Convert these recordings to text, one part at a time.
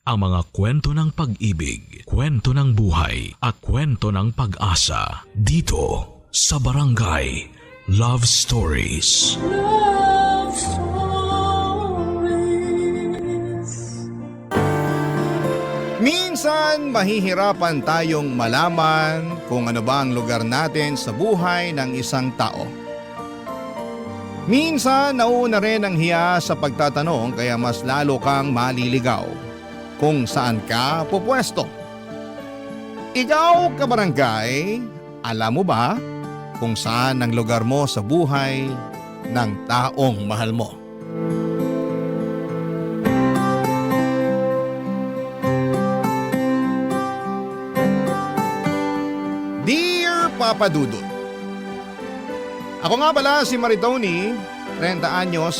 Ang mga kwento ng pag-ibig, kwento ng buhay at kwento ng pag-asa dito sa Barangay Love Stories. Love Stories. Minsan mahihirapan tayong malaman kung ano ba ang lugar natin sa buhay ng isang tao. Minsan nauuna rin ang hiya sa pagtatanong kaya mas lalo kang maliligaw kung saan ka pupwesto. Ikaw, kabarangay, alam mo ba kung saan ang lugar mo sa buhay ng taong mahal mo? Dear Papa Dudut, ako nga pala si Maritoni, 30 anyos.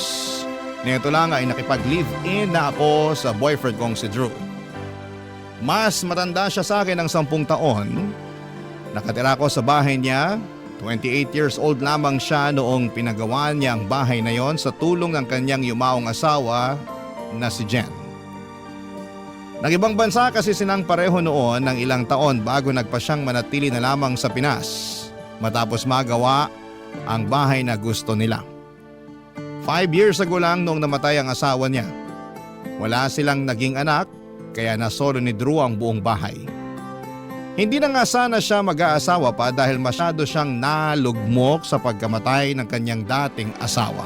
Nito lang ay nakipag-live-in na ako sa boyfriend kong si Drew. Mas matanda siya sa akin ng 10 taon. Nakatira ko sa bahay niya. 28 years old lamang siya noong pinagawa niya ang bahay na yon sa tulong ng kanyang yumaong asawa na si Jen. Nag-ibang bansa kasi silang pareho noon ng ilang taon bago nagpa siyang manatili na lamang sa Pinas matapos magawa ang bahay na gusto nila. 5 years ago lang nung namatay ang asawa niya. Wala silang naging anak kaya nasolo ni Drew ang buong bahay. Hindi na nga sana siya mag-aasawa pa dahil masyado siyang nalugmok sa pagkamatay ng kanyang dating asawa.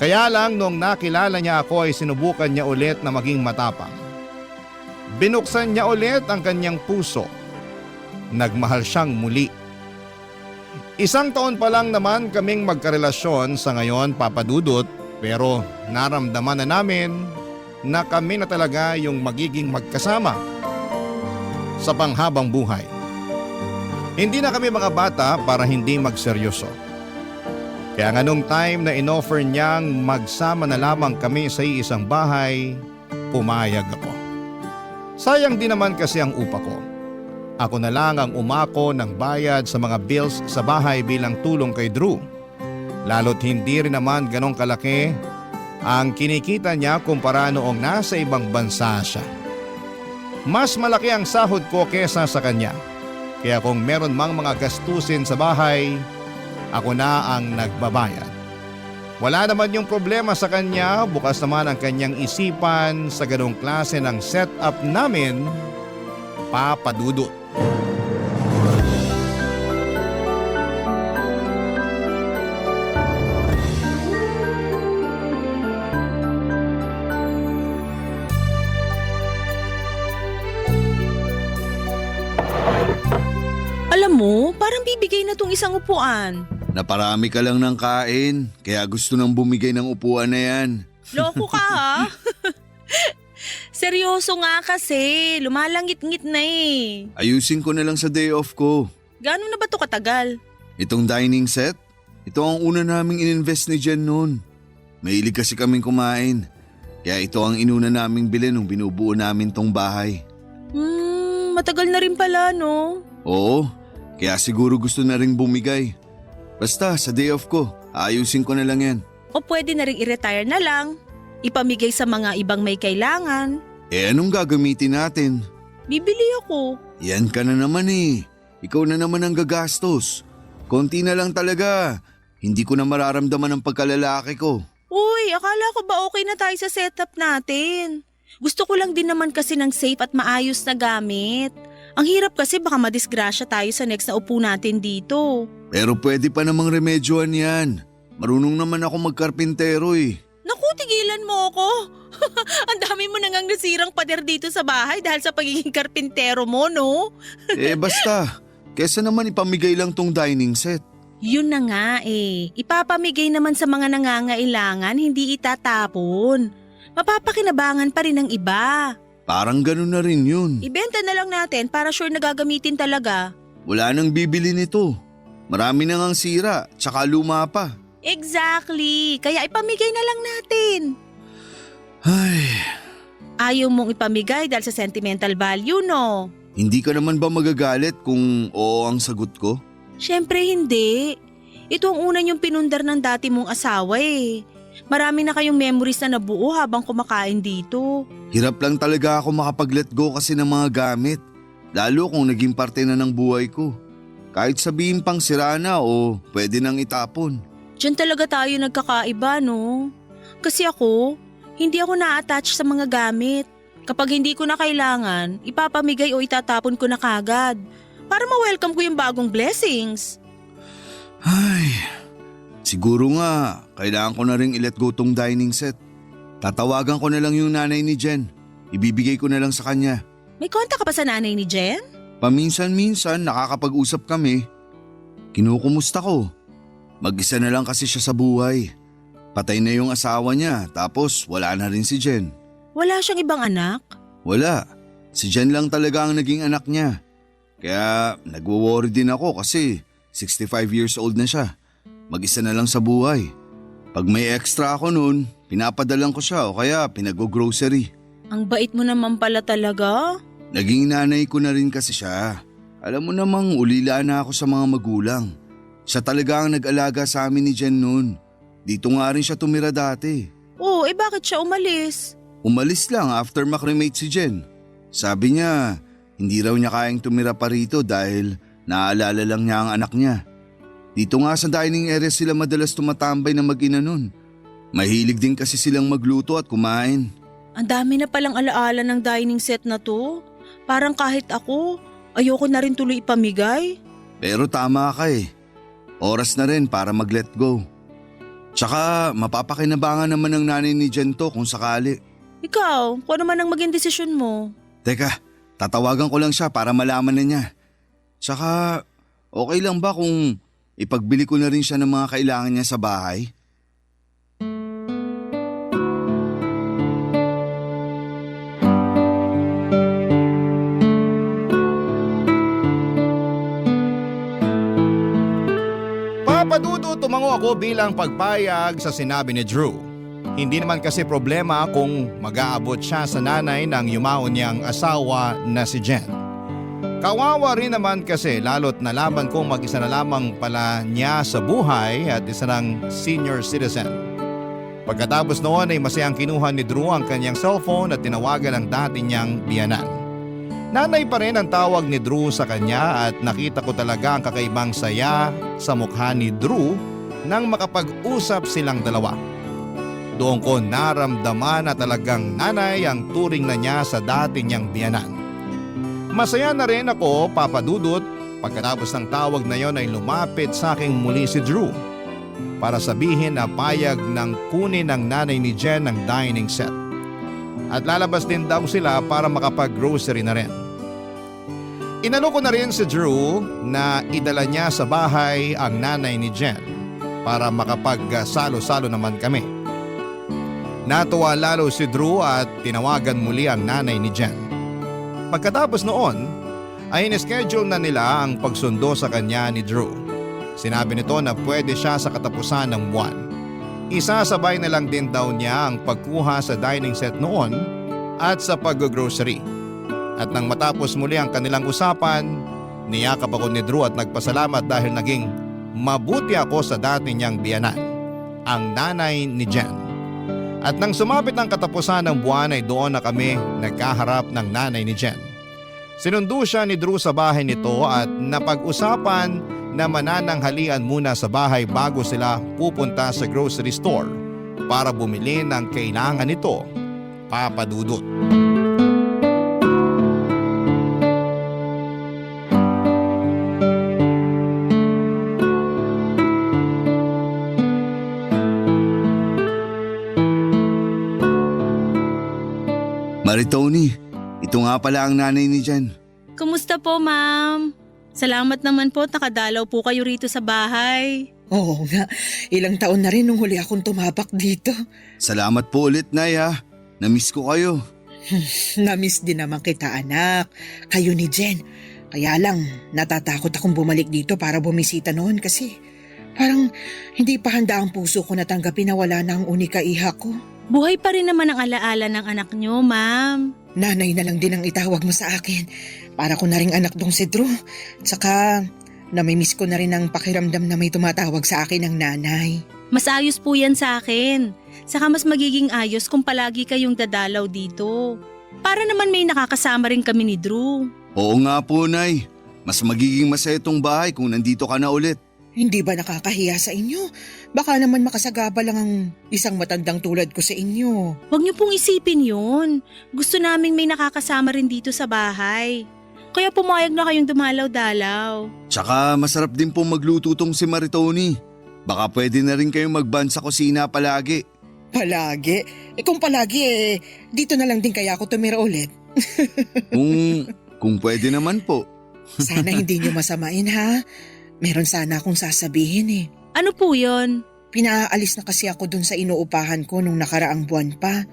Kaya lang nung nakilala niya ako ay sinubukan niya ulit na maging matapang. Binuksan niya ulit ang kanyang puso. Nagmahal siyang muli. 1 taon pa lang naman kaming magkarelasyon sa ngayon, Papa Dudut, pero naramdaman na namin na kami na talaga yung magiging magkasama sa panghabang buhay. Hindi na kami mga bata para hindi magseryoso. Kaya nga nung time na inoffer niyang magsama na lamang kami sa isang bahay, pumayag ako. Sayang din naman kasi ang upa ko. Ako na lang ang umako ng bayad sa mga bills sa bahay bilang tulong kay Drew. Lalo't hindi rin naman ganong kalaki ang kinikita niya kumpara noong nasa ibang bansa siya. Mas malaki ang sahod ko kesa sa kanya. Kaya kung meron mang mga gastusin sa bahay, ako na ang nagbabayad. Wala naman yung problema sa kanya, bukas naman ang kanyang isipan sa ganong klase ng setup namin, Papa Dudut. Alam mo, parang bibigay na tong isang upuan. Naparami ka lang ng kain, kaya gusto nang bumigay ng upuan na yan. Loko ka ha? Seryoso nga kasi, lumalangit-ngit na eh. Ayusin ko na lang sa day off ko. Gano'n na ba to katagal? Itong dining set, ito ang una naming ininvest ni Jen noon. Mahilig kasi kaming kumain, kaya ito ang inuna naming bilhin nung binubuo namin tong bahay. Matagal na rin pala no? Oo, kaya siguro gusto na ring bumigay. Basta sa day off ko, ayusin ko na lang yan. O pwede na rin i-retire na lang. Ipamigay sa mga ibang may kailangan. Anong gagamitin natin? Bibili ako. Yan ka na naman eh. Ikaw na naman ang gagastos. Konti na lang talaga. Hindi ko na mararamdaman ang pagkalalaki ko. Uy, akala ko ba okay na tayo sa setup natin? Gusto ko lang din naman kasi ng safe at maayos na gamit. Ang hirap kasi baka madisgrasya tayo sa next na upo natin dito. Pero pwede pa namang remedyohan yan. Marunong naman ako magkarpintero eh. Naku, tigilan mo ako. Ang dami mo nangang nasirang pader dito sa bahay dahil sa pagiging karpintero mo, no? Basta. Kesa naman ipamigay lang tong dining set. Yun na nga eh. Ipapamigay naman sa mga nangangailangan, hindi itatapon. Mapapakinabangan pa rin ng iba. Parang ganun na rin yun. Ibenta na lang natin para sure na gagamitin talaga. Wala nang bibili nito. Marami na ngang sira, tsaka luma pa. Exactly. Kaya ipamigay na lang natin. Ay, Ayaw mong ipamigay dahil sa sentimental value, no? hindi ka naman ba magagalit kung oo ang sagot ko? Siyempre hindi. Ito ang una niyong pinundar ng dati mong asawa eh. Marami na kayong memories na nabuo habang kumakain dito. Hirap lang talaga ako makapag-let go kasi ng mga gamit. Lalo kung naging parte na ng buhay ko. Kahit sabihin pang sira na o pwede nang itapon. Diyan talaga tayo nagkakaiba, no? Kasi ako, hindi ako na-attach sa mga gamit. Kapag hindi ko na kailangan, ipapamigay o itatapon ko na kagad. Para ma-welcome ko yung bagong blessings. Ay, siguro nga kailangan ko na rin i-let go tong dining set. Tatawagan ko na lang yung nanay ni Jen. Ibibigay ko na lang sa kanya. May kontak ka pa sa nanay ni Jen? Paminsan-minsan nakakapag-usap kami. Kinukumusta ko. Mag-isa na lang kasi siya sa buhay. Patay na yung asawa niya tapos wala na rin si Jen. Wala siyang ibang anak? Wala. Si Jen lang talaga ang naging anak niya. Kaya nagwo-worry din ako kasi 65 years old na siya. Mag-isa na lang sa buhay. Pag may extra ako noon, pinapadalan ko siya o kaya pinag-grocery. Ang bait mo naman pala talaga. Naging nanay ko na rin kasi siya. Alam mo namang ulila na ako sa mga magulang. Siya talaga ang nag-alaga sa amin ni Jen noon. Dito nga rin siya tumira dati. Oo, bakit siya umalis? Umalis lang after makremate si Jen. Sabi niya, hindi raw niya kayang tumira pa rito dahil naaalala lang niya ang anak niya. Dito nga sa dining area sila madalas tumatambay na mag-ina nun. Mahilig din kasi silang magluto at kumain. Ang dami na palang alaala ng dining set na to. Parang kahit ako, ayoko na rin tuloy ipamigay. Pero tama ka eh. Oras na rin para mag-let go. Tsaka mapapakinabangan naman ng nanay ni Jen to kung sakali. Ikaw, kung ano man ang maging desisyon mo. Teka, tatawagan ko lang siya para malaman na niya. Tsaka okay lang ba kung ipagbili ko na rin siya ng mga kailangan niya sa bahay? Papadudo tumango ako bilang pagpayag sa sinabi ni Drew. Hindi naman kasi problema kung mag-aabot siya sa nanay ng yumaon niyang asawa na si Jen. Kawawa rin naman kasi lalo't nalaman kong mag-isa na lamang pala niya sa buhay at isa ng senior citizen. Pagkatapos noon ay masayang kinuha ni Drew ang kanyang cellphone at tinawagan ang dati niyang biyanan. Nanay pa rin ang tawag ni Drew sa kanya at nakita ko talaga ang kakaibang saya sa mukha ni Drew nang makapag-usap silang dalawa. Doon ko naramdaman na talagang nanay ang turing na niya sa dati niyang biyanan. Masaya na rin ako, Papa Dudut, pagkatapos ng tawag na yon ay lumapit sa aking muli si Drew para sabihin na payag ng kunin ng nanay ni Jen ng dining set. At lalabas din daw sila para makapag-grocery na rin. Inalo ko na rin si Drew na idala niya sa bahay ang nanay ni Jen para makapag-salo-salo naman kami. Natuwa lalo si Drew at tinawagan muli ang nanay ni Jen. Pagkatapos noon ay in-schedule na nila ang pagsundo sa kanya ni Drew. Sinabi nito na pwede siya sa katapusan ng buwan. Isasabay na lang din daw niya ang pagkuha sa dining set noon at sa pag-grocery. At nang matapos muli ang kanilang usapan, niyakap ako ni Drew at nagpasalamat dahil naging mabuti ako sa dati niyang biyanan, ang nanay ni Jen. At nang sumapit ang katapusan ng buwan ay doon na kami nagkaharap ng nanay ni Jen. Sinundo siya ni Drew sa bahay nito at napag-usapan na manananghalian muna sa bahay bago sila pupunta sa grocery store para bumili ng kailangan nito, Papa Dudut. Maritoni, ito nga pala ang nanay ni Jen. Kumusta po, ma'am? Salamat naman po at nakadalaw po kayo rito sa bahay. Oo nga, ilang taon na rin nung huli akong tumapak dito. Salamat po ulit, Nay ha. Namiss ko kayo. Namiss din naman kita, anak. Kayo ni Jen. Kaya lang, natatakot akong bumalik dito para bumisita noon kasi parang hindi pa handa ang puso ko na tanggapin na wala na ang unika iha ko. Buhay pa rin naman ang alaala ng anak niyo, ma'am. Nanay na lang din ang itawag mo sa akin. Para ko na ring anak dong si Drew. Tsaka, namimiss ko na rin ang pakiramdam na may tumatawag sa akin ng nanay. Mas ayos po yan sa akin. Saka mas magiging ayos kung palagi kayong dadalaw dito. Para naman may nakakasama rin kami ni Drew. Oo nga po, Nay. Mas magiging masaya itong bahay kung nandito ka na ulit. Hindi ba nakakahiya sa inyo? Baka naman makasagaba lang ang isang matandang tulad ko sa inyo. Huwag niyo pong isipin yun. Gusto naming may nakakasama rin dito sa bahay. Kaya pumayag na kayong dumalaw-dalaw. Tsaka masarap din pong magluto tong si Maritoni. Baka pwede na rin kayong magban sa kusina palagi. Palagi? Kung palagi dito na lang din kaya ako tumira ulit. Kung pwede naman po. Sana hindi niyo masamain ha. Meron sana akong sasabihin Ano po yun? Pinaalis na kasi ako dun sa inuupahan ko nung nakaraang buwan pa.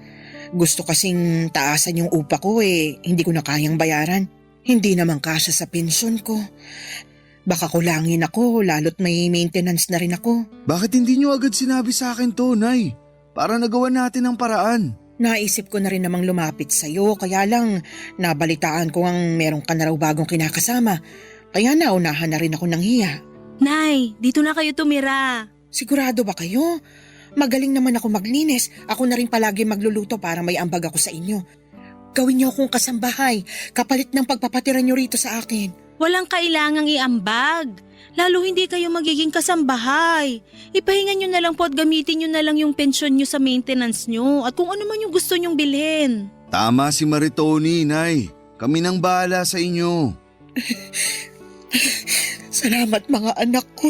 Gusto kasing taasan yung upa ko hindi ko na kayang bayaran. Hindi naman kasya sa pensyon ko. Baka kulangin ako lalo't may maintenance na rin ako. Bakit hindi nyo agad sinabi sa akin to, Nay? Para nagawa natin ang paraan. Naisip ko na rin namang lumapit sa'yo kaya lang nabalitaan ko ang meron ka na raw bagong kinakasama. Kaya naunahan na rin ako ng hiya. Nay, dito na kayo tumira. Sigurado ba kayo? Magaling naman ako maglinis. Ako na rin palagi magluluto para may ambag ako sa inyo. Gawin niyo akong kasambahay, kapalit ng pagpapatira niyo rito sa akin. Walang kailangang iambag. Lalo hindi kayo magiging kasambahay. Ipahinga nyo na lang po at gamitin nyo na lang yung pensyon nyo sa maintenance nyo at kung ano man yung gusto nyong bilhin. Tama si Maritoni, Nay. Kami nang bahala sa inyo. Salamat mga anak ko.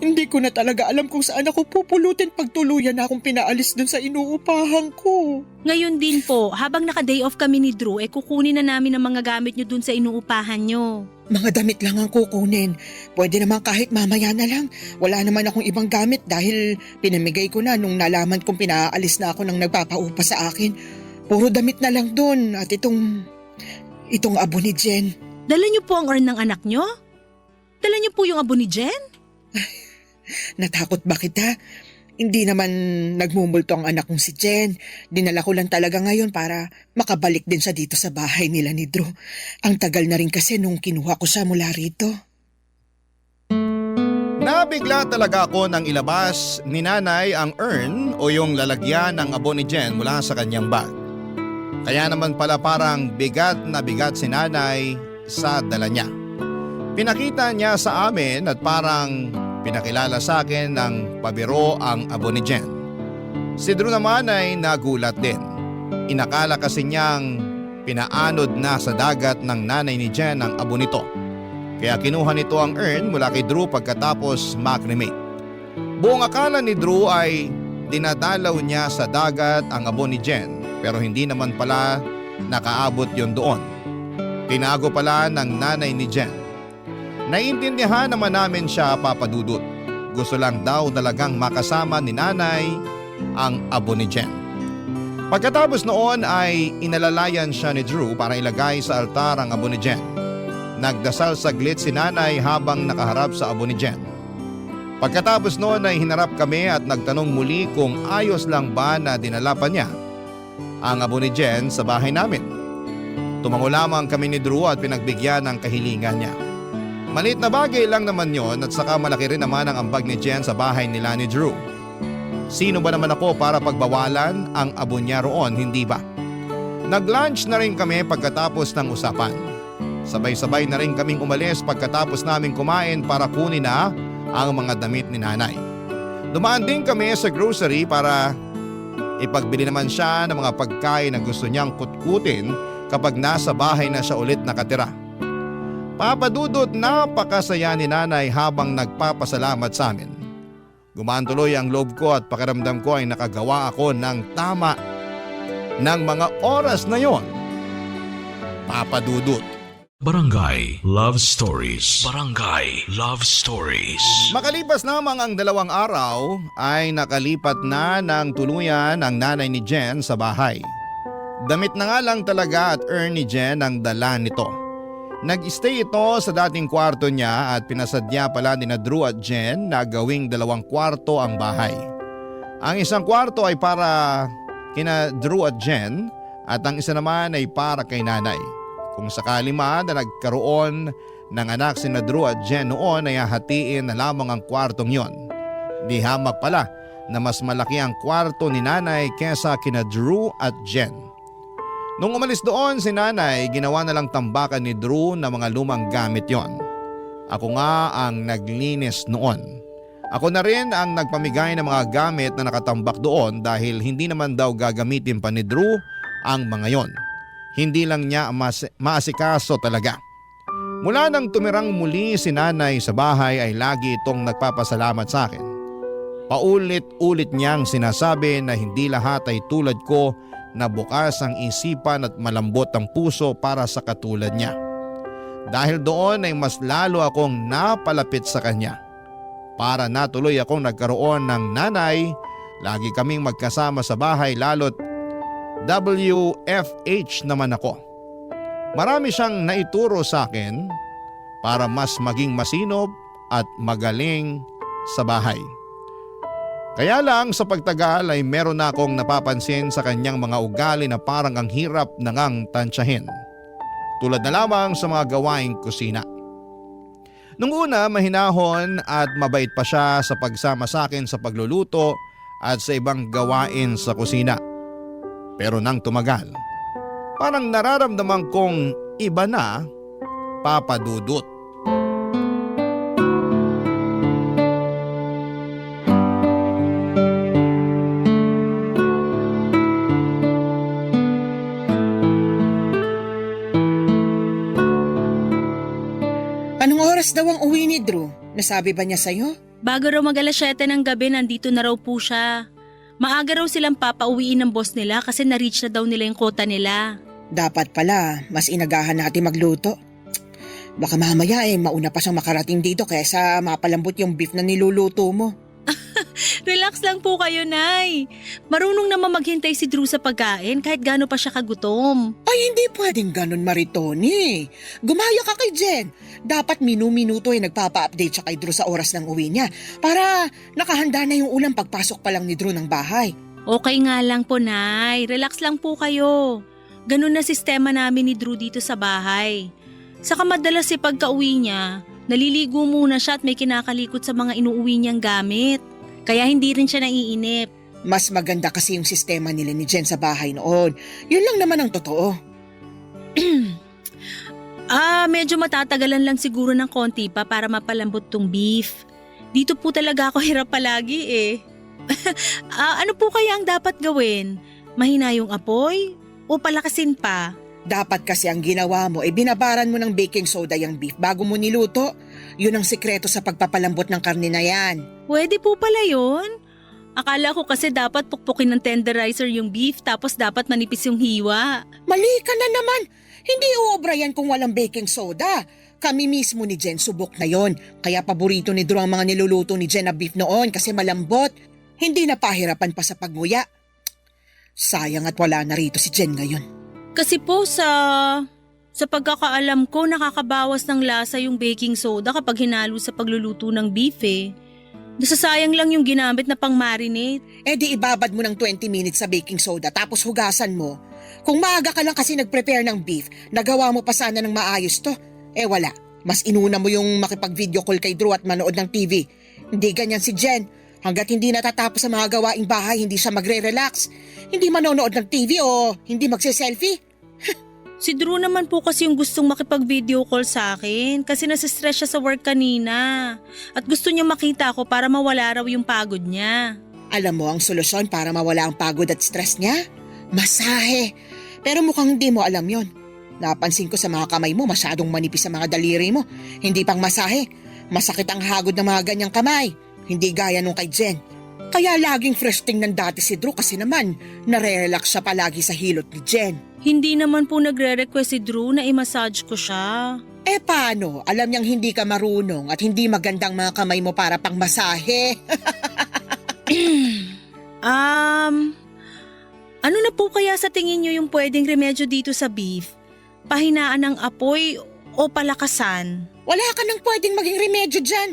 Hindi ko na talaga alam kung saan ako pupulutin pag tuluyan na akong pinaalis dun sa inuupahan ko. Ngayon din po, habang naka-day off kami ni Drew, kukunin na namin ang mga gamit nyo dun sa inuupahan nyo. Mga damit lang ang kukunin. Pwede naman kahit mamaya na lang. Wala naman akong ibang gamit dahil pinamigay ko na nung nalaman kong pinaalis na ako ng nagpapaupa sa akin. Puro damit na lang dun at itong abo ni Jen. Dala nyo po ang urn ng anak nyo? Dala niyo po yung abo ni Jen? Natakot ba kita? Hindi naman nagmumulto ang anak kong si Jen. Dinala ko lang talaga ngayon para makabalik din siya dito sa bahay nila ni Drew. Ang tagal na rin kasi nung kinuha ko siya mula rito. Nabigla talaga ako nang ilabas ni nanay ang urn o yung lalagyan ng abo ni Jen mula sa kanyang bag. Kaya naman pala parang bigat na bigat si nanay sa dala niya. Pinakita niya sa amin at parang pinakilala sa akin ng pabiro ang abo ni Jen. Si Drew naman ay nagulat din. Inakala kasi niyang pinaanod na sa dagat ng nanay ni Jen ang abo nito. Kaya kinuha nito ang urn mula kay Drew pagkatapos makremate. Buong akala ni Drew ay dinadalaw niya sa dagat ang abo ni Jen pero hindi naman pala nakaabot yon doon. Tinago pala ng nanay ni Jen. Naiintindihan naman namin siya, Papa Dudut. Gusto lang daw talagang makasama ni nanay ang abo ni Jen. Pagkatapos noon ay inalalayan siya ni Drew para ilagay sa altar ang abo ni Jen. Nagdasal saglit si nanay habang nakaharap sa abo ni Jen. Pagkatapos noon ay hinarap kami at nagtanong muli kung ayos lang ba na dinala pa niya ang abo ni Jen sa bahay namin. Tumango lamang kami ni Drew at pinagbigyan ng kahilingan niya. Maliit na bagay lang naman yon at saka malaki rin naman ang ambag ni Jen sa bahay nila ni Drew. Sino ba naman ako para pagbawalan ang abo niya roon, hindi ba? Nag-lunch na rin kami pagkatapos ng usapan. Sabay-sabay na rin kaming umalis pagkatapos naming kumain para kunin na ang mga damit ni nanay. Dumaan din kami sa grocery para ipagbili naman siya ng mga pagkain na gusto niyang kutkutin kapag nasa bahay na siya ulit nakatira. Papadudot, napakasaya ni nanay habang nagpapasalamat sa amin. Gumaan tuloy ang loob ko at pakiramdam ko ay nakagawa ako ng tama ng mga oras na yon. Papadudot. Barangay Love Stories. Barangay Love Stories. Makalipas lamang ang 2 araw ay nakalipat na ng tuluyan ang nanay ni Jen sa bahay. Damit na nga lang talaga at urn ni Jen ang dala nito. Nag-stay ito sa dating kwarto niya at pinasadya pala ni na Drew at Jen na gawing 2 kwarto ang bahay. Ang isang kwarto ay para kina Drew at Jen at ang isa naman ay para kay nanay. Kung sakali man na nagkaroon ng anak sina Drew at Jen noon ay hahatiin na lamang ang kwartong yon. Di hamak pala na mas malaki ang kwarto ni nanay kesa kina Drew at Jen. Nung umalis doon si nanay, ginawa na lang tambakan ni Drew na mga lumang gamit yon. Ako nga ang naglinis noon. Ako na rin ang nagpamigay ng mga gamit na nakatambak doon dahil hindi naman daw gagamitin pa ni Drew ang mga yon. Hindi lang niya maasikaso talaga. Mula nang tumirang muli si nanay sa bahay ay lagi itong nagpapasalamat sa akin. Paulit-ulit niyang sinasabi na hindi lahat ay tulad ko na bukas ang isipan at malambot ang puso para sa katulad niya. Dahil doon ay mas lalo akong napalapit sa kanya. Para natuloy akong nagkaroon ng nanay, lagi kaming magkasama sa bahay lalo't WFH naman ako. Marami siyang naituro sa akin para mas maging masinob at magaling sa bahay. Kaya lang sa pagtagal ay meron na akong napapansin sa kanyang mga ugali na parang ang hirap na ngang tansyahin. Tulad na lamang sa mga gawaing kusina. Nung una mahinahon at mabait pa siya sa pagsama sa akin sa pagluluto at sa ibang gawain sa kusina. Pero nang tumagal, parang nararamdaman kong iba na, Papa Dudut. Anong oras daw ang uwi ni Drew? Nasabi ba niya sa'yo? Bago raw mag-alas 7 ng gabi, nandito na raw po siya. Maaga raw silang papauwiin ng boss nila kasi na-reach na daw nila yung quota nila. Dapat pala, mas inagahan natin magluto. Baka mamaya mauna pa siyang makarating dito kaysa mapalambot yung beef na niluluto mo. Relax lang po kayo, Nay. Marunong naman maghintay si Drew sa pagkain kahit gaano pa siya kagutom. Ay, hindi pwedeng ganun, Maritoni. Gumaya ka kay Jen. Dapat minu-minuto nagpapa-update siya kay Drew sa oras ng uwi niya para nakahanda na yung ulam pagpasok pa lang ni Drew ng bahay. Okay nga lang po, Nay. Relax lang po kayo. Ganun na sistema namin ni Drew dito sa bahay. Saka madalas pagka-uwi niya, naliligo muna siya at may kinakalikot sa mga inuuwi niyang gamit. Kaya hindi rin siya naiinip. Mas maganda kasi yung sistema nila ni Jen sa bahay noon. Yun lang naman ang totoo. Medyo matatagalan lang siguro ng konti pa para mapalambot tong beef. Dito po talaga ako hirap palagi eh. Ano po kaya ang dapat gawin? Mahina yung apoy o palakasin pa? Dapat kasi ang ginawa mo binabaran mo ng baking soda yung beef bago mo niluto. Yun ang sikreto sa pagpapalambot ng karne na yan. Pwede po pala yun? Akala ko kasi dapat pukpukin ng tenderizer yung beef tapos dapat manipis yung hiwa. Mali ka na naman. Hindi uobra yan kung walang baking soda. Kami mismo ni Jen subok na yon. Kaya paborito ni Drew ang mga niluluto ni Jen na beef noon kasi malambot. Hindi na pahirapan pa sa pagnguya. Sayang at wala na rito si Jen ngayon. Kasi po sa pagkakaalam ko nakakabawas ng lasa yung baking soda kapag hinalo sa pagluluto ng beef eh. Nasasayang lang yung ginamit na pang-marinate. Di ibabad mo ng 20 minutes sa baking soda tapos hugasan mo. Kung maaga ka lang kasi nag-prepare ng beef, nagawa mo pa sana ng maayos to. Wala. Mas inuna mo yung makipag-video call kay Drew at manood ng TV. Hindi ganyan si Jen. Hanggat hindi natatapos ang mga gawaing bahay, hindi siya magre-relax. Hindi manonood ng TV o hindi magse-selfie. Si Drew naman po kasi yung gustong makipag-video call sa akin kasi nasistress siya sa work kanina. At gusto niya makita ako para mawala raw yung pagod niya. Alam mo ang solusyon para mawala ang pagod at stress niya? Masahe. Pero mukhang hindi mo alam yon. Napansin ko sa mga kamay mo masyadong manipis sa mga daliri mo. Hindi pang masahe. Masakit ang hagod ng mga ganyang kamay. Hindi gaya nung kay Jen. Kaya laging fresh tingnan dati si Drew kasi naman nare-relax siya palagi sa hilot ni Jen. Hindi naman po nagre-request si Drew na i-massage ko siya. Paano? Alam niyang hindi ka marunong at hindi magandang mga kamay mo para pang masahe. Ano na po kaya sa tingin niyo yung pwedeng remedyo dito sa beef? Pahinaan ng apoy o palakasan? Wala ka nang pwedeng maging remedyo dyan.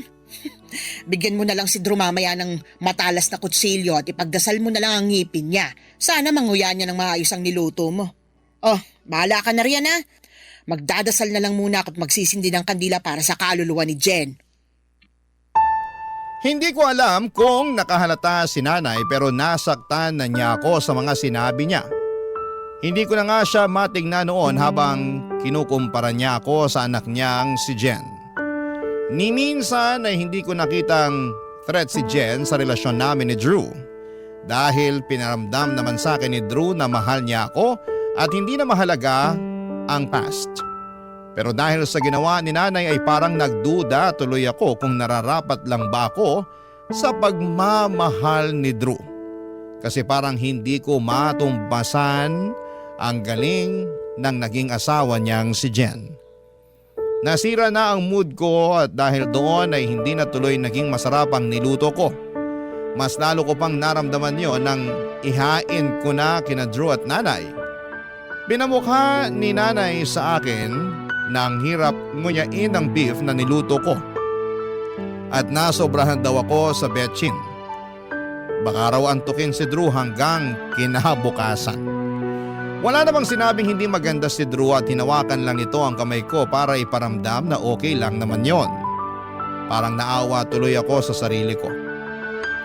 Bigyan mo na lang si Drew mamaya ng matalas na kutsilyo at ipagdasal mo na lang ang ngipin niya. Sana manguya niya ng maayos ang niluto mo. Bahala ka na riyan ha. Magdadasal na lang muna at magsisindi ng kandila para sa kaluluwa ni Jen. Hindi ko alam kung nakahalata si nanay pero nasaktan na niya ako sa mga sinabi niya. Hindi ko na nga siya matignan noon habang kinukumpara niya ako sa anak niyang si Jen. Ni minsan ay hindi ko nakitang threat si Jen sa relasyon namin ni Drew. Dahil pinaramdam naman sa akin ni Drew na mahal niya ako at hindi na mahalaga ang past. Pero dahil sa ginawa ni nanay ay parang nagduda tuloy ako kung nararapat lang ba ako sa pagmamahal ni Drew. Kasi parang hindi ko matumbasan ang galing ng naging asawa niyang si Jen. Nasira na ang mood ko at dahil doon ay hindi na tuloy naging masarap ang niluto ko. Mas lalo ko pang naramdaman yon nang ihain ko na kina Drew at nanay. Pinamukha ni nanay sa akin na ang hirap ngunyain ang beef na niluto ko. At nasobrahan daw ako sa betchin. Baka raw antukin si Drew hanggang kinabukasan. Wala namang sinabing hindi maganda si Drew at hinawakan lang ito ang kamay ko para iparamdam na okay lang naman yon. Parang naawa tuloy ako sa sarili ko.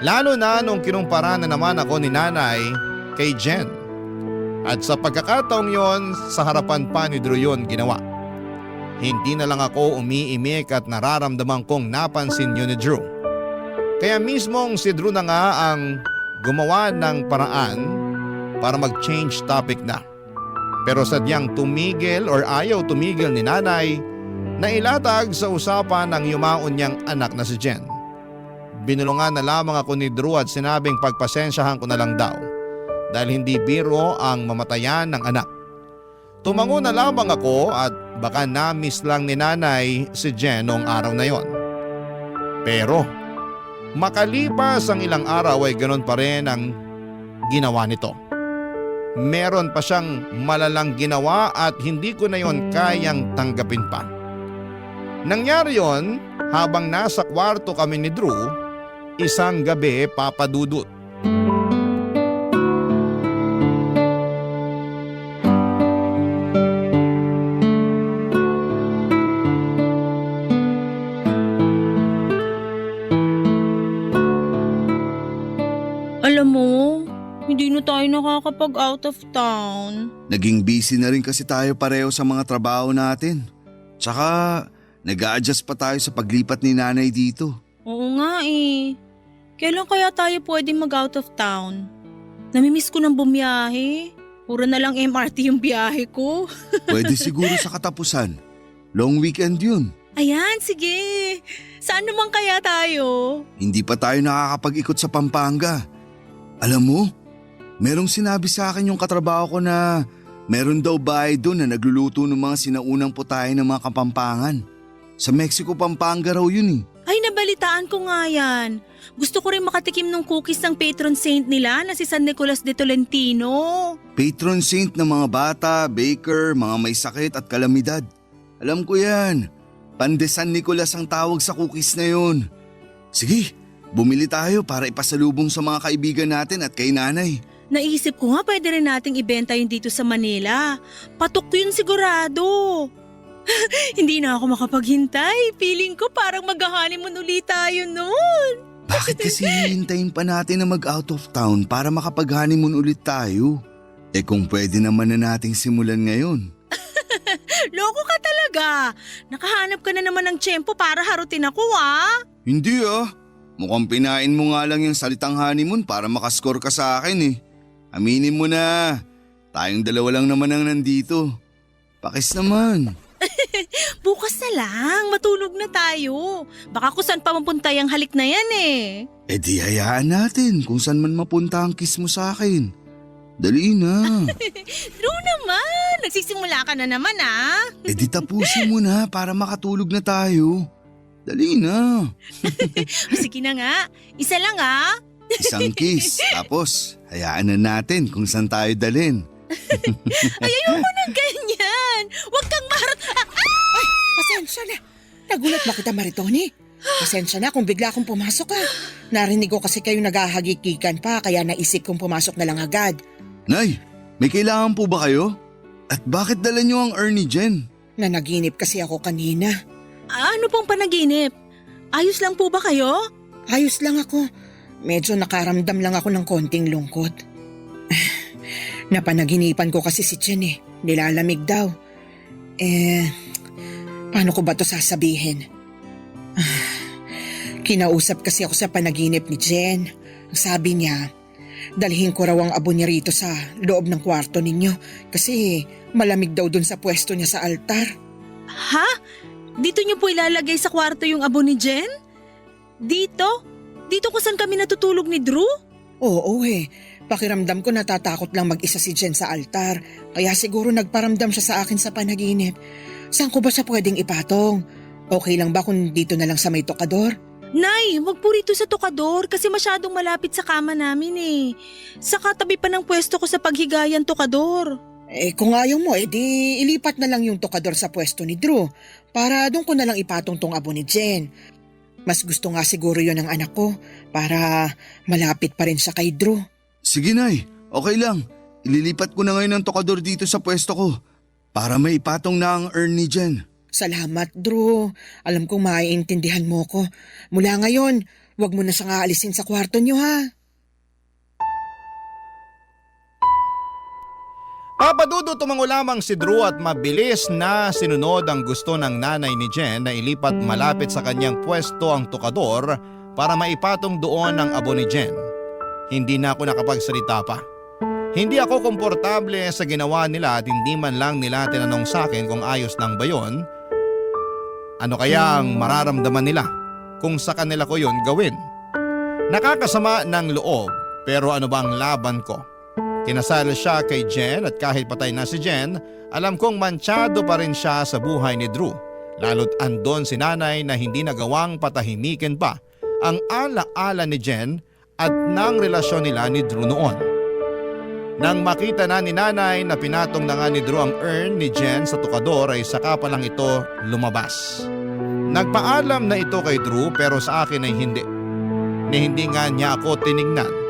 Lalo na nung kinumpara na naman ako ni nanay kay Jen. At sa pagkakataong yon, sa harapan pa ni Drew yon ginawa. Hindi na lang ako umiimik at nararamdaman kong napansin yun ni Drew. Kaya mismong si Drew na nga ang gumawa ng paraan para mag-change topic na. Pero sadyang tumigil or ayaw tumigil ni nanay na ilatag sa usapan ng yumaon niyang anak na si Jen. Binulungan na lamang ako ni Drew at sinabing pagpasensyahan ko na lang daw dahil hindi biro ang mamatayan ng anak. Tumango na lamang ako at baka na-miss lang ni nanay si Jen noong araw na yon. Pero makalipas ang ilang araw ay ganoon pa rin ang ginawa nito. Meron pa siyang malalang ginawa at hindi ko na yon kayang tanggapin pa. Nangyari yon habang nasa kwarto kami ni Drew isang gabi, Papa Dudut. Alam mo, hindi na tayo nakakapag out of town. Naging busy na rin kasi tayo pareho sa mga trabaho natin. Tsaka nag-a-adjust pa tayo sa paglipat ni nanay dito. Oo nga eh. Kailan kaya tayo pwedeng mag out of town? Namimiss ko ng bumiyahe. Puro na lang MRT yung biyahe ko. Pwede siguro sa katapusan. Long weekend yun. Ayan, sige. Saan naman kaya tayo? Hindi pa tayo nakakapag-ikot sa Pampanga. Alam mo, merong sinabi sa akin yung katrabaho ko na meron daw bahay doon na nagluluto ng mga sinaunang putahe ng mga Kapampangan. Sa Mexico, Pampanga raw yun eh. Ay, nabalitaan ko nga yan. Gusto ko rin makatikim ng cookies ng patron saint nila na si San Nicolas de Tolentino. Patron saint ng mga bata, baker, mga may sakit at kalamidad. Alam ko yan. Pande San Nicolas ang tawag sa cookies na yun. Sige, bumili tayo para ipasalubong sa mga kaibigan natin at kay nanay. Naisip ko nga pwede rin nating ibenta yun dito sa Manila. Patok yun sigurado. Hindi na ako makapaghintay. Feeling ko parang mag-honeymoon ulit tayo noon. Bakit kasi hihintayin pa natin na mag-out of town para makapag-honeymoon ulit tayo? Eh kung pwede naman na nating simulan ngayon. Loko ka talaga. Nakahanap ka na naman ng tiyempo para harutin ako ah. Hindi ah. Mukhang pinain mo nga lang yung salitang honeymoon para makascore ka sa akin eh. Aminin mo na. Tayong dalawa lang naman ang nandito. Pakis naman. Bukas na lang, matulog na tayo. Baka kung saan pa mapuntay ang halik na yan eh. Eh di hayaan natin kung saan man mapunta ang kiss mo sa akin. Dali na. True naman, nagsisimula ka na naman ah. Eh di tapusin mo na para makatulog na tayo. Dali na. Sige na nga, isa lang ah. Isang kiss, tapos hayaan na natin kung saan tayo dalhin. Ay, ayoko ng ganyan. Huwag kang maharot. Ay, pasensya na. Nagulat ba kita, Maritoni? Pasensya na kung bigla akong pumasok ka. Narinig ko kasi kayo naghahagikikan pa kaya naisip kong pumasok na lang agad. Nay, may kailangan po ba kayo? At bakit dala niyo ang Ernie Jen? Nanaginip kasi ako kanina. Ano pong panaginip? Ayos lang po ba kayo? Ayos lang ako. Medyo nakaramdam lang ako ng konting lungkot. Napanaginipan ko kasi si Jen eh. Nilalamig daw. Paano ko ba to sasabihin? Kinausap kasi ako sa panaginip ni Jen. Ang sabi niya, dalhin ko raw ang abo niya rito sa loob ng kwarto ninyo kasi malamig daw dun sa pwesto niya sa altar. Ha? Dito niyo po ilalagay sa kwarto yung abo ni Jen? Dito? Dito kung saan kami natutulog ni Drew? Oo eh. Pakiramdam ko natatakot lang mag-isa si Jen sa altar. Kaya siguro nagparamdam siya sa akin sa panaginip. Saan ko ba siya pwedeng ipatong? Okay lang ba kung dito na lang sa may tokador? Nay, wag po rito sa tokador kasi masyadong malapit sa kama namin eh. Sa katabi pa ng pwesto ko sa paghigayan tokador. Kung ayaw mo, di ilipat na lang yung tokador sa pwesto ni Drew para doon ko na lang ipatong tong abo ni Jen. Mas gusto nga siguro yon ng anak ko para malapit pa rin siya kay Drew. Sige Nay, okay lang. Ililipat ko na ngayon ang tokador dito sa pwesto ko para may ipatong na ang urn ni Jen. Salamat, Drew. Alam kong maiintindihan mo ko. Mula ngayon, wag mo na siyang aalisin sa kwarto niyo ha. Papadudo tumango lamang si Drew at mabilis na sinunod ang gusto ng nanay ni Jen na ilipat malapit sa kanyang pwesto ang tokador para maipatong doon ang abo ni Jen. Hindi na ako nakapagsalita pa. Hindi ako komportable sa ginawa nila at hindi man lang nila tinanong sa akin kung ayos lang ba yun. Ano kaya ang mararamdaman nila kung sa kanila ko yun gawin? Nakakasama ng loob pero ano bang laban ko? Kinasal siya kay Jen at kahit patay na si Jen, alam kong mantsado pa rin siya sa buhay ni Drew. Lalo't andon si nanay na hindi nagawang patahimikin pa ang ala-ala ni Jen at ng relasyon nila ni Drew noon. Nang makita na ni nanay na pinatong na nga ni Drew ang urn ni Jen sa tukador ay saka pa lang ito lumabas. Nagpaalam na ito kay Drew pero sa akin ay hindi. Ni hindi nga niya ako tiningnan.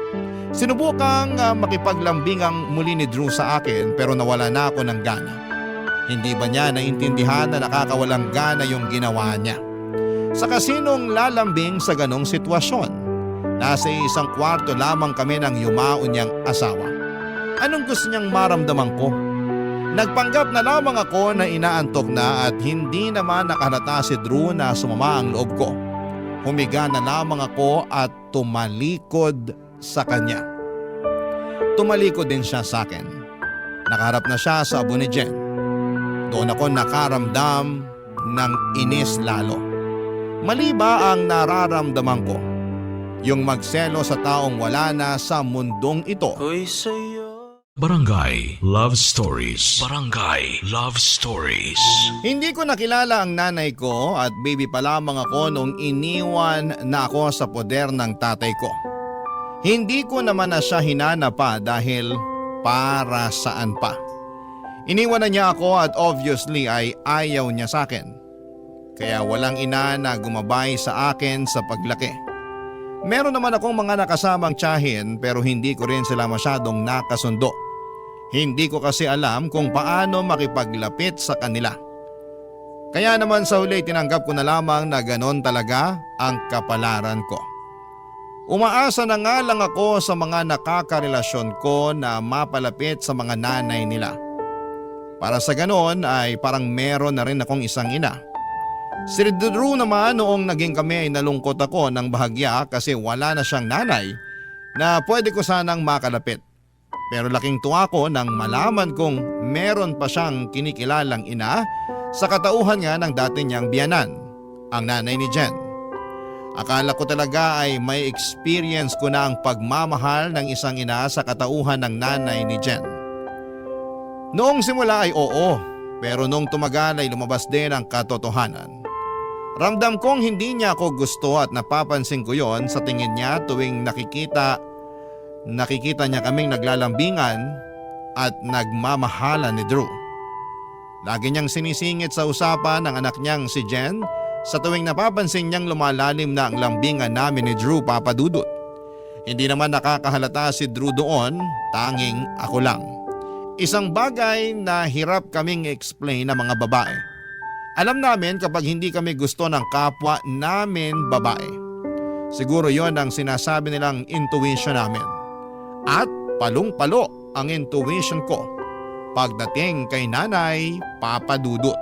Sinubukang makipaglambingang muli ni Drew sa akin pero nawala na ako ng gana. Hindi ba niya naintindihan na nakakawalang gana yung ginawa niya? Sa kasinong lalambing sa ganong sitwasyon? Nasa isang kwarto lamang kami ng yumao niyang asawa. Anong gusto niyang maramdaman ko? Nagpanggap na lamang ako na inaantok na at hindi naman nakahalata si Drew na sumama ang loob ko. Humiga na lamang ako at tumalikod sa kanya. Tumalikod din siya sa akin. Nakaharap na siya sa abo ni Jen. Doon ako nakaramdam ng inis lalo. Mali ba ang nararamdaman ko? Yung magselo sa taong wala na sa mundong ito. Barangay Love Stories. Barangay Love Stories. Hindi ko nakilala ang nanay ko at baby pa lamang ako noong iniwan na ako sa poder ng tatay ko. Hindi ko naman na siya hinanap pa dahil para saan pa. Iniwan na niya ako at obviously ay ayaw niya sa akin. Kaya walang ina na gumabay sa akin sa paglaki. Meron naman akong mga nakasamang tiyahin pero hindi ko rin sila masyadong nakasundo. Hindi ko kasi alam kung paano makipaglapit sa kanila. Kaya naman sa huli tinanggap ko na lamang na ganon talaga ang kapalaran ko. Umaasa na nga lang ako sa mga nakakarelasyon ko na mapalapit sa mga nanay nila. Para sa ganon ay parang meron na rin akong isang ina. Si Drew naman noong naging kami ay nalungkot ako ng bahagya kasi wala na siyang nanay na pwede ko sanang makalapit. Pero laking tuwa ko nang malaman kong meron pa siyang kinikilalang ina sa katauhan nga ng dati niyang biyanan, ang nanay ni Jen. Akala ko talaga ay may experience ko na ang pagmamahal ng isang ina sa katauhan ng nanay ni Jen. Noong simula ay oo, pero noong tumagal ay lumabas din ang katotohanan. Ramdam kong hindi niya ako gusto at napapansin ko yon sa tingin niya tuwing nakikita niya kaming naglalambingan at nagmamahalan ni Drew. Lagi niyang sinisingit sa usapan ng anak niyang si Jen sa tuwing napapansin niyang lumalalim na ang lambingan namin ni Drew, Papa Dudut. Hindi naman nakakahalata si Drew doon, tanging ako lang. Isang bagay na hirap kaming explain ng mga babae. Alam namin kapag hindi kami gusto ng kapwa namin babae. Siguro yon ang sinasabi nilang intuition namin. At palong-palo ang intuition ko pagdating kay Nanay Papa Dudut.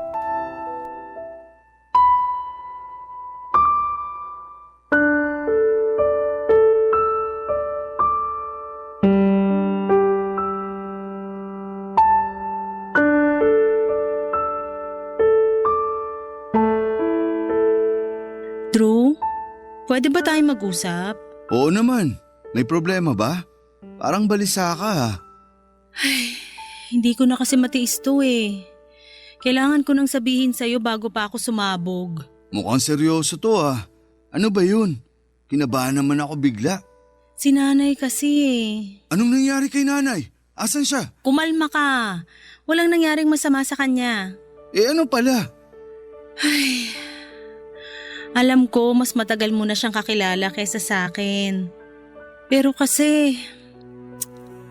Drew, pwede ba tayo mag-usap? Oo naman, may problema ba? Parang balisa ka ha. Hindi ko na kasi matiis to eh. Kailangan ko nang sabihin sa'yo bago pa ako sumabog. Mukhang seryoso to ha. Ano ba yun? Kinabahan naman ako bigla. Si nanay kasi eh. Anong nangyari kay nanay? Asan siya? Kumalma ka. Walang nangyaring masama sa kanya. Ano pala? Alam ko mas matagal mo na siyang kakilala kaysa sa akin. Pero kasi,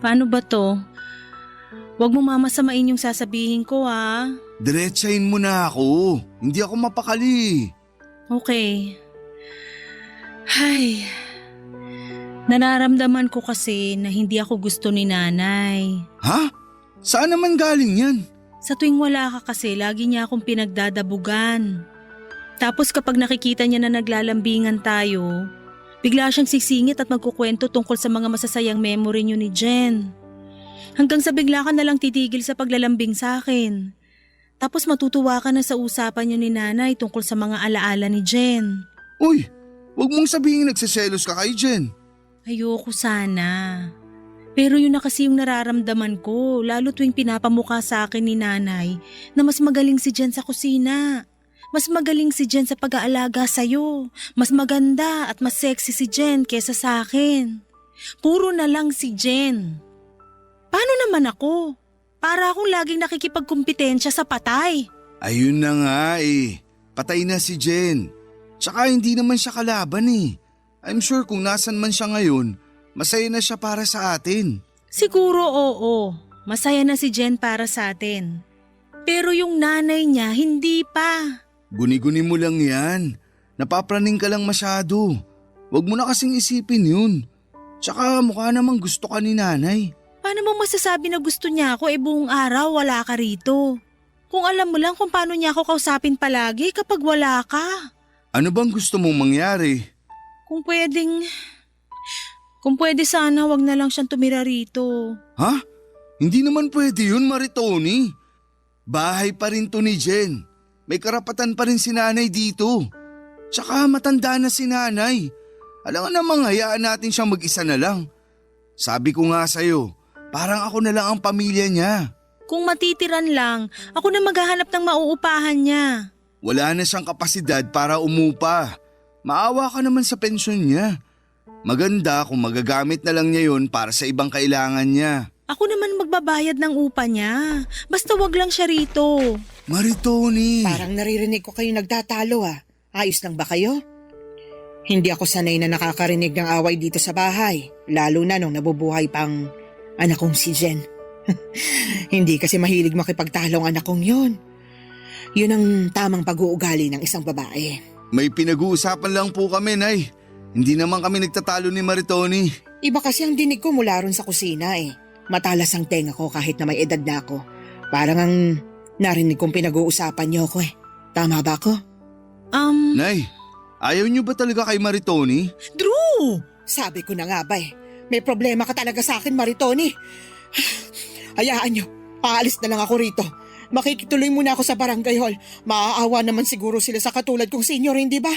paano ba to? Huwag mo mamasamain yung sasabihin ko ha. Diretsahin mo na ako. Hindi ako mapakali. Okay. Nararamdaman ko kasi na hindi ako gusto ni nanay. Ha? Saan naman galing yan? Sa tuwing wala ka kasi, lagi niya akong pinagdadabugan. Tapos kapag nakikita niya na naglalambingan tayo, bigla siyang sisingit at magkukwento tungkol sa mga masasayang memory niyo ni Jen. Hanggang sa bigla ka na lang titigil sa paglalambing sa akin. Tapos matutuwa ka na sa usapan niyo ni nanay tungkol sa mga alaala ni Jen. Uy, wag mong sabihin nagsiselos ka kay Jen. Ayoko sana. Pero yun na kasi yung nararamdaman ko, lalo tuwing pinapamukha sa akin ni nanay na mas magaling si Jen sa kusina. Mas magaling si Jen sa pag-aalaga sa'yo. Mas maganda at mas sexy si Jen kesa sa akin. Puro na lang si Jen. Paano naman ako? Para akong laging nakikipagkumpetensya sa patay. Ayun na nga eh. Patay na si Jen. Tsaka hindi naman siya kalaban eh. I'm sure kung nasan man siya ngayon, masaya na siya para sa atin. Siguro oo. Masaya na si Jen para sa atin. Pero yung nanay niya hindi pa. Guni-guni mo lang yan. Napapraning ka lang masyado. Huwag mo na kasing isipin yun. Tsaka mukha namang gusto ka ni nanay. Paano mo masasabi na gusto niya ako buong araw wala ka rito? Kung alam mo lang kung paano niya ako kausapin palagi kapag wala ka. Ano bang gusto mong mangyari? Kung pwede sana wag na lang siyang tumira rito. Ha? Hindi naman pwede yun, Maritoni. Bahay pa rin to ni Jen. May karapatan pa rin si nanay dito. Tsaka matanda na si nanay. Alam nga namang hayaan natin siyang mag-isa na lang. Sabi ko nga sa'yo, parang ako na lang ang pamilya niya. Kung matitiran lang, ako na maghahanap ng mauupahan niya. Wala na siyang kapasidad para umupa. Maawa ka naman sa pensyon niya. Maganda kung magagamit na lang niya yon para sa ibang kailangan niya. Ako naman magbabayad ng upa niya. Basta wag lang siya rito. Maritoni! Parang naririnig ko kayo nagtatalo ah. Ayos lang ba kayo? Hindi ako sanay na nakakarinig ng away dito sa bahay. Lalo na nung nabubuhay pang anak kong si Jen. Hindi kasi mahilig makipagtalo ang anak kong yun. Yun ang tamang pag-uugali ng isang babae. May pinag-uusapan lang po kami, Nay. Hindi naman kami nagtatalo ni Maritoni. Iba kasi ang dinig ko mula ron sa kusina eh. Matalas ang tenga ko kahit na may edad na ako. Parang ang narinig kong pinag-uusapan niyo ako eh. Tama ba ako? Nay, ayaw niyo ba talaga kay Maritoni? Drew! Sabi ko na nga ba eh. May problema ka talaga sa akin, Maritoni. Hayaan niyo, aalis na lang ako rito. Makikituloy muna ako sa barangay hall. Maaawa naman siguro sila sa katulad kong senior, hindi ba?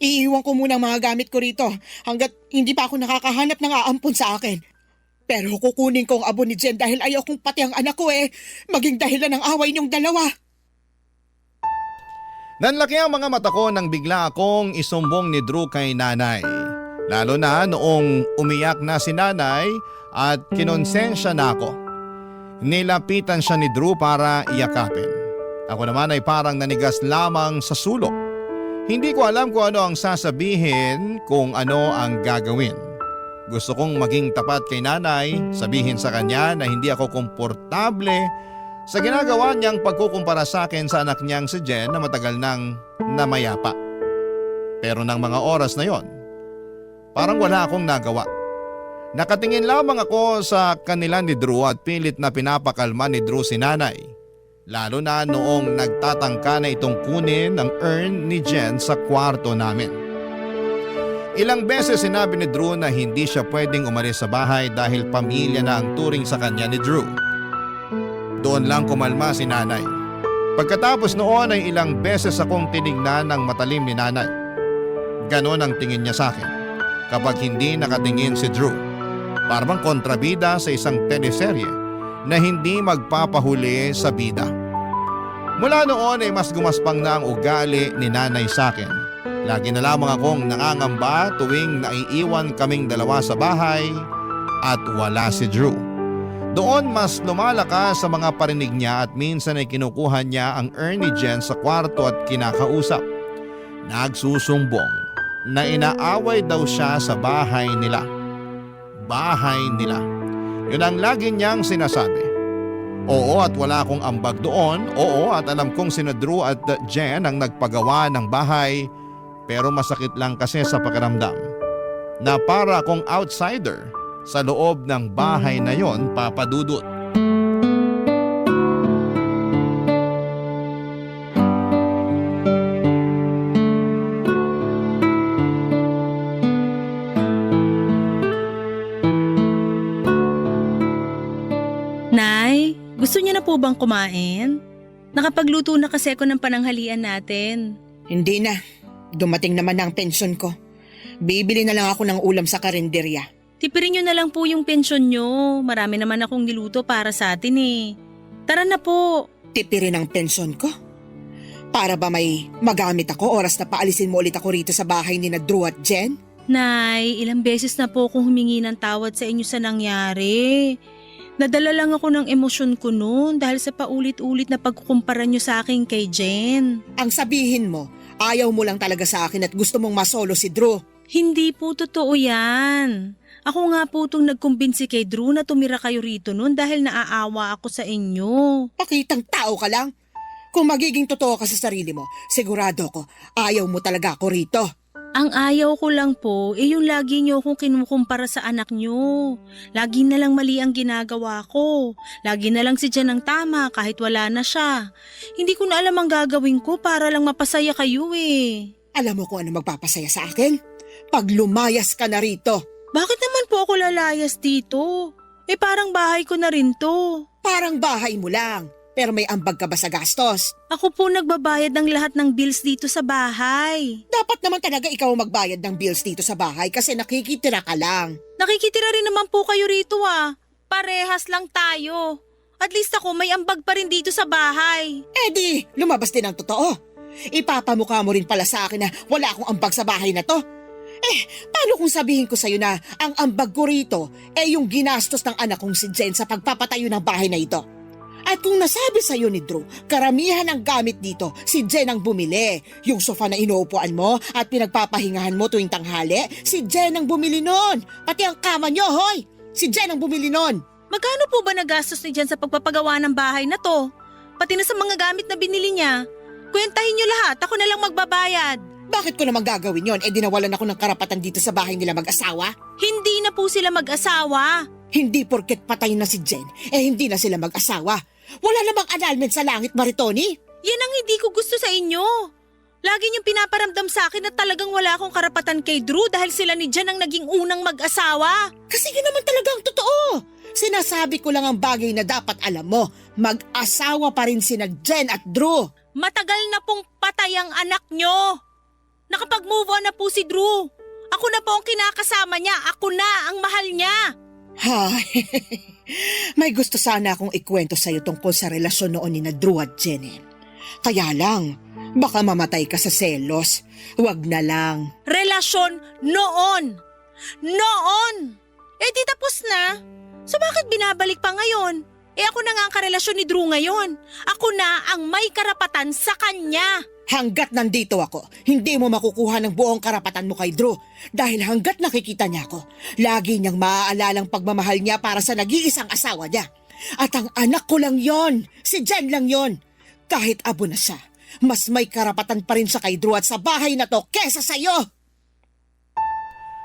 Iiwan ko muna ang mga gamit ko rito hanggat hindi pa ako nakakahanap ng aampon sa akin. Pero kukunin ko ang abo ni Jen dahil ayaw kong pati ang anak ko maging dahilan ng away niyong dalawa. Nanlaki ang mga mata ko nang bigla akong isumbong ni Drew kay nanay. Lalo na noong umiyak na si nanay at kinonsensya na ako. Nilapitan siya ni Drew para iyakapin. Ako naman ay parang nanigas lamang sa sulok. Hindi ko alam kung ano ang sasabihin, kung ano ang gagawin. Gusto kong maging tapat kay nanay, sabihin sa kanya na hindi ako komportable sa ginagawa niyang pagkukumpara sa akin sa anak niyang si Jen na matagal nang namayapa. Pero ng mga oras na yon, Parang wala akong nagawa. Nakatingin lamang ako sa kanila ni Drew at pilit na pinapakalma ni Drew si nanay. Lalo na noong nagtatangka na itong kunin ang urn ni Jen sa kwarto namin. Ilang beses sinabi ni Drew na hindi siya pwedeng umalis sa bahay dahil pamilya na ang turing sa kanya ni Drew. Doon lang kumalma si nanay. Pagkatapos noon ay ilang beses akong tinignan ng matalim ni nanay. Ganon ang tingin niya sa akin kapag hindi nakatingin si Drew. Parang kontrabida sa isang teleserye na hindi magpapahuli sa bida. Mula noon ay mas gumaspang na ang ugali ni nanay sa akin. Lagi na lamang akong nangangamba tuwing naiiwan kaming dalawa sa bahay at wala si Drew. Doon mas lumalakas sa mga parinig niya at minsan ay kinukuha niya ang urn ni Jen sa kwarto at kinakausap. Nagsusumbong na inaaway daw siya sa bahay nila. Bahay nila. Yun ang lagi niyang sinasabi. Oo at wala akong ambag doon. Oo at alam kong sina Drew at Jen ang nagpagawa ng bahay. Pero masakit lang kasi sa pakiramdam na para akong outsider sa loob ng bahay na yon, Papa Dudut. Nay, gusto niyo na po bang kumain? Nakapagluto na kasi ako ng pananghalian natin. Hindi na. Dumating naman ang pensyon ko. Bibili na lang ako ng ulam sa karinderya. Tipirin niyo na lang po yung pensyon niyo. Marami naman akong niluto para sa atin eh. Tara na po. Tipirin ang pensyon ko? Para ba may magamit ako oras na paalisin mo ulit ako rito sa bahay ni na Drew at Jen? Nay, ilang beses na po akong humingi ng tawad sa inyo sa nangyari. Nadala lang ako ng emosyon ko noon dahil sa paulit-ulit na pagkukumpara niyo sa akin kay Jen. Ang sabihin mo, ayaw mo lang talaga sa akin at gusto mong masolo si Drew. Hindi po totoo yan. Ako nga po itong nagkumbinsi kay Drew na tumira kayo rito noon dahil naaawa ako sa inyo. Pakitang tao ka lang. Kung magiging totoo ka sa sarili mo, sigurado ko, ayaw mo talaga ako rito. Ang ayaw ko lang po, yung lagi niyo akong kinukumpara sa anak niyo. Lagi na lang mali ang ginagawa ko. Lagi na lang si Jen ang tama kahit wala na siya. Hindi ko na alam ang gagawin ko para lang mapasaya kayo eh. Alam mo kung ano magpapasaya sa akin? Pag lumayas ka na rito. Bakit naman po ako lalayas dito? Parang bahay ko na rin to. Parang bahay mo lang. Pero may ambag ka ba sa gastos? Ako po nagbabayad ng lahat ng bills dito sa bahay. Dapat naman talaga ikaw magbayad ng bills dito sa bahay kasi nakikitira ka lang. Nakikitira rin naman po kayo rito ah. Parehas lang tayo. At least ako may ambag pa rin dito sa bahay. Di, lumabas din ang totoo. Ipapamukha mo rin pala sa akin na wala akong ambag sa bahay na to. Paano kung sabihin ko sa'yo na ang ambag ko rito yung ginastos ng anak kong si Jen sa pagpapatayo ng bahay na ito? At kung nasabi sa'yo ni Drew, karamihan ng gamit dito, si Jen ang bumili. Yung sofa na inuupuan mo at pinagpapahingahan mo tuwing tanghali, si Jen ang bumili nun. Pati ang kama nyo, hoy! Si Jen ang bumili nun. Magkano po ba nagastos ni Jen sa pagpapagawa ng bahay na to? Pati na sa mga gamit na binili niya. Kwentahin niyo lahat, ako na lang magbabayad. Bakit ko naman gagawin yon? Dinawalan ako ng karapatan dito sa bahay nila mag-asawa? Hindi na po sila mag-asawa. Hindi porket patay na si Jen, hindi na sila mag-asawa. Wala namang annulment sa langit, Maritoni. Yan ang hindi ko gusto sa inyo. Lagi niyong pinaparamdam sa akin na talagang wala akong karapatan kay Drew dahil sila ni Jen ang naging unang mag-asawa. Kasi yun naman talagang totoo. Sinasabi ko lang ang bagay na dapat alam mo. Mag-asawa pa rin sina Jen at Drew. Matagal na pong patay ang anak niyo. Nakapag-move on na po si Drew. Ako na po ang kinakasama niya. Ako na ang mahal niya. May gusto sana akong ikwento sa'yo tungkol sa relasyon noon ni na Drew at Jen. Kaya lang, baka mamatay ka sa selos. Huwag na lang. Relasyon noon. Noon! Di tapos na. So bakit binabalik pa ngayon? Ako na nga ang karelasyon ni Drew ngayon. Ako na ang may karapatan sa kanya. Hanggat nandito ako, hindi mo makukuha ng buong karapatan mo kay Drew. Dahil hanggat nakikita niya ako, lagi niyang maaalalang pagmamahal niya para sa nag-iisang asawa niya. At ang anak ko lang yon, si Jen lang yon. Kahit abo na siya, mas may karapatan pa rin siya kay Drew at sa bahay na to kesa sa'yo.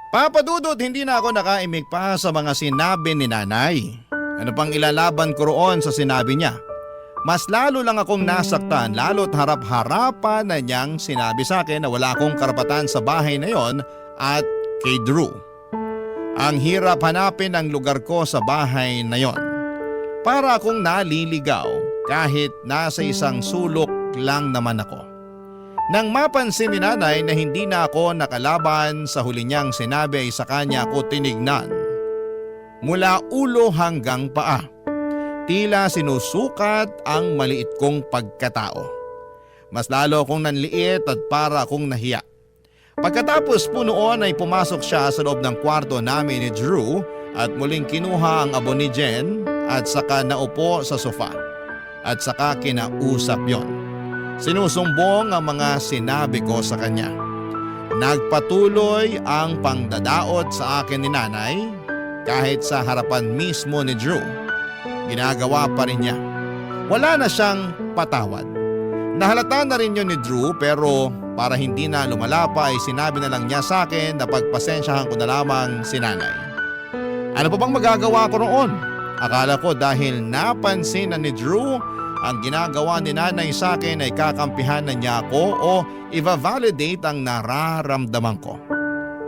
Papadudot, hindi na ako nakaimik pa sa mga sinabi ni nanay. Ano pang ilalaban ko roon sa sinabi niya? Mas lalo lang akong nasaktan lalo't harap-harapan na niyang sinabi sa akin na wala akong karapatan sa bahay na yon at kay Drew. Ang hirap hanapin ang lugar ko sa bahay na yon. Para akong naliligaw kahit nasa isang sulok lang naman ako. Nang mapansin ni nanay na hindi na ako nakalaban sa huli niyang sinabi ay sa kanya ako tinignan. Mula ulo hanggang paa. Tila sinusukat ang maliit kong pagkatao. Mas lalo akong nanliit at para akong nahiya. Pagkatapos po noon ay pumasok siya sa loob ng kwarto namin ni Drew at muling kinuha ang abo ni Jen at saka naupo sa sofa. At saka kinausap yon. Sinusumbong ang mga sinabi ko sa kanya. Nagpatuloy ang pangdadaot sa akin ni nanay kahit sa harapan mismo ni Drew. Ginagawa pa rin niya. Wala na siyang patawad. Nahalata na rin yun ni Drew pero para hindi na lumala pa ay sinabi na lang niya sa akin na pagpasensyahan ko na lamang si nanay. Ano pa bang magagawa ko roon? Akala ko dahil napansin na ni Drew ang ginagawa ni nanay sa akin ay kakampihan na niya ako o i-validate ang nararamdaman ko.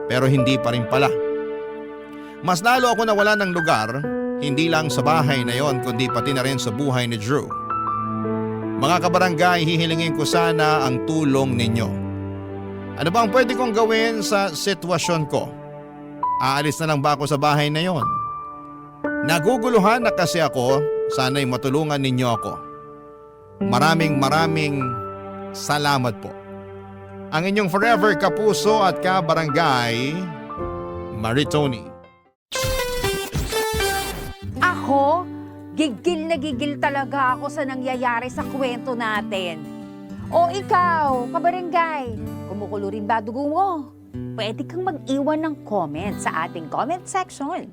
Pero hindi pa rin pala. Mas lalo ako nawala ng lugar, hindi lang sa bahay na yon kundi pati na rin sa buhay ni Drew. Mga kabarangay, hihilingin ko sana ang tulong ninyo. Ano ba ang pwede kong gawin sa sitwasyon ko? Aalis na lang ba ako sa bahay na yon? Naguguluhan na kasi ako, sana'y matulungan ninyo ako. Maraming salamat po. Ang inyong forever kapuso at kabarangay, Maritoni. Ako, gigil na gigil talaga ako sa nangyayari sa kwento natin. O ikaw, kabarangay, kumukulo rin ba dugo mo? Pwede kang mag-iwan ng comment sa ating comment section.